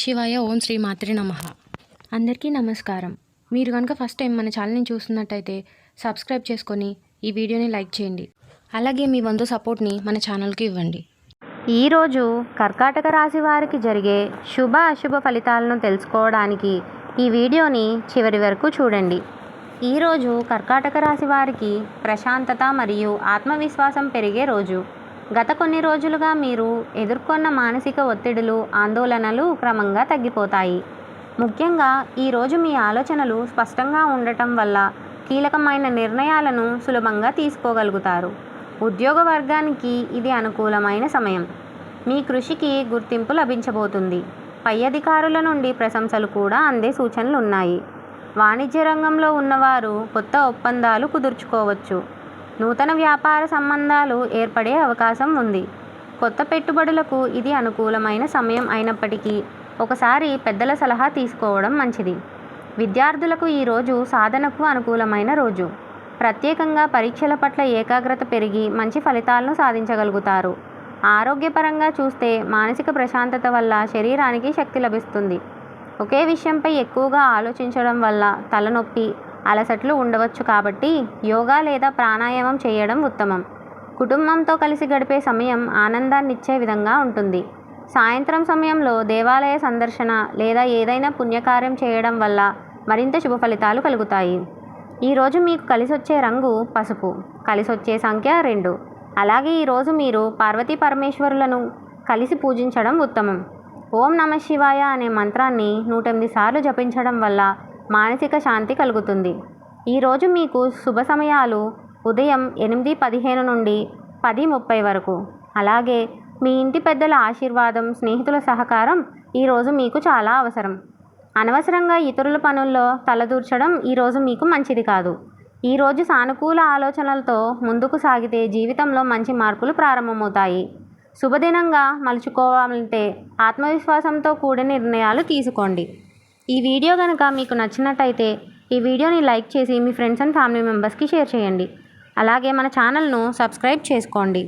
శివాయ. ఓం శ్రీ మాత్రే నమః. అందరికీ నమస్కారం. మీరు కనుక ఫస్ట్ టైం మన ఛానల్ని చూస్తున్నట్టయితే సబ్స్క్రైబ్ చేసుకొని ఈ వీడియోని లైక్ చేయండి. అలాగే మీ వంతు సపోర్ట్ని మన ఛానల్కి ఇవ్వండి. ఈరోజు కర్కాటక రాశి వారికి జరిగే శుభ అశుభ ఫలితాలను తెలుసుకోవడానికి ఈ వీడియోని చివరి వరకు చూడండి. ఈరోజు కర్కాటక రాశి వారికి ప్రశాంతత మరియు ఆత్మవిశ్వాసం పెరిగే రోజు. గత కొన్ని రోజులుగా మీరు ఎదుర్కొన్న మానసిక ఒత్తిడులు, ఆందోళనలు క్రమంగా తగ్గిపోతాయి. ముఖ్యంగా ఈరోజు మీ ఆలోచనలు స్పష్టంగా ఉండటం వల్ల కీలకమైన నిర్ణయాలను సులభంగా తీసుకోగలుగుతారు. ఉద్యోగ వర్గానికి ఇది అనుకూలమైన సమయం. మీ కృషికి గుర్తింపు లభించబోతుంది. పై అధికారుల నుండి ప్రశంసలు కూడా అందే సూచనలు ఉన్నాయి. వాణిజ్య రంగంలో ఉన్నవారు కొత్త ఒప్పందాలు కుదుర్చుకోవచ్చు. నూతన వ్యాపార సంబంధాలు ఏర్పడే అవకాశం ఉంది. కొత్త పెట్టుబడులకు ఇది అనుకూలమైన సమయం అయినప్పటికీ ఒకసారి పెద్దల సలహా తీసుకోవడం మంచిది. విద్యార్థులకు ఈరోజు సాధనకు అనుకూలమైన రోజు. ప్రత్యేకంగా పరీక్షల పట్ల ఏకాగ్రత పెరిగి మంచి ఫలితాలను సాధించగలుగుతారు. ఆరోగ్యపరంగా చూస్తే మానసిక ప్రశాంతత వల్ల శరీరానికి శక్తి లభిస్తుంది. ఒకే విషయంపై ఎక్కువగా ఆలోచించడం వల్ల తలనొప్పి, అలసట్లు ఉండవచ్చు. కాబట్టి యోగా లేదా ప్రాణాయామం చేయడం ఉత్తమం. కుటుంబంతో కలిసి గడిపే సమయం ఆనందాన్నిచ్చే విధంగా ఉంటుంది. సాయంత్రం సమయంలో దేవాలయ సందర్శన లేదా ఏదైనా పుణ్యకార్యం చేయడం వల్ల మరింత శుభ ఫలితాలు కలుగుతాయి. ఈరోజు మీకు కలిసొచ్చే రంగు పసుపు. కలిసొచ్చే సంఖ్య 2. అలాగే ఈరోజు మీరు పార్వతీ పరమేశ్వరులను కలిసి పూజించడం ఉత్తమం. ఓం నమః శివాయ అనే మంత్రాన్ని 108 సార్లు జపించడం వల్ల మానసిక శాంతి కలుగుతుంది. ఈరోజు మీకు శుభ సమయాలు ఉదయం 8:15 నుండి 10:30 వరకు. అలాగే మీ ఇంటి పెద్దల ఆశీర్వాదం, స్నేహితుల సహకారం ఈరోజు మీకు చాలా అవసరం. అనవసరంగా ఇతరుల పనుల్లో తలదూర్చడం ఈరోజు మీకు మంచిది కాదు. ఈరోజు సానుకూల ఆలోచనలతో ముందుకు సాగితే జీవితంలో మంచి మార్పులు ప్రారంభమవుతాయి. శుభదినంగా మలుచుకోవాలంటే ఆత్మవిశ్వాసంతో కూడిన నిర్ణయాలు తీసుకోండి. ఈ వీడియో కనుక మీకు నచ్చినట్టయితే ఈ వీడియోని లైక్ చేసి మీ ఫ్రెండ్స్ అండ్ ఫ్యామిలీ మెంబర్స్కి షేర్ చేయండి. అలాగే మన ఛానల్ను సబ్స్క్రైబ్ చేసుకోండి.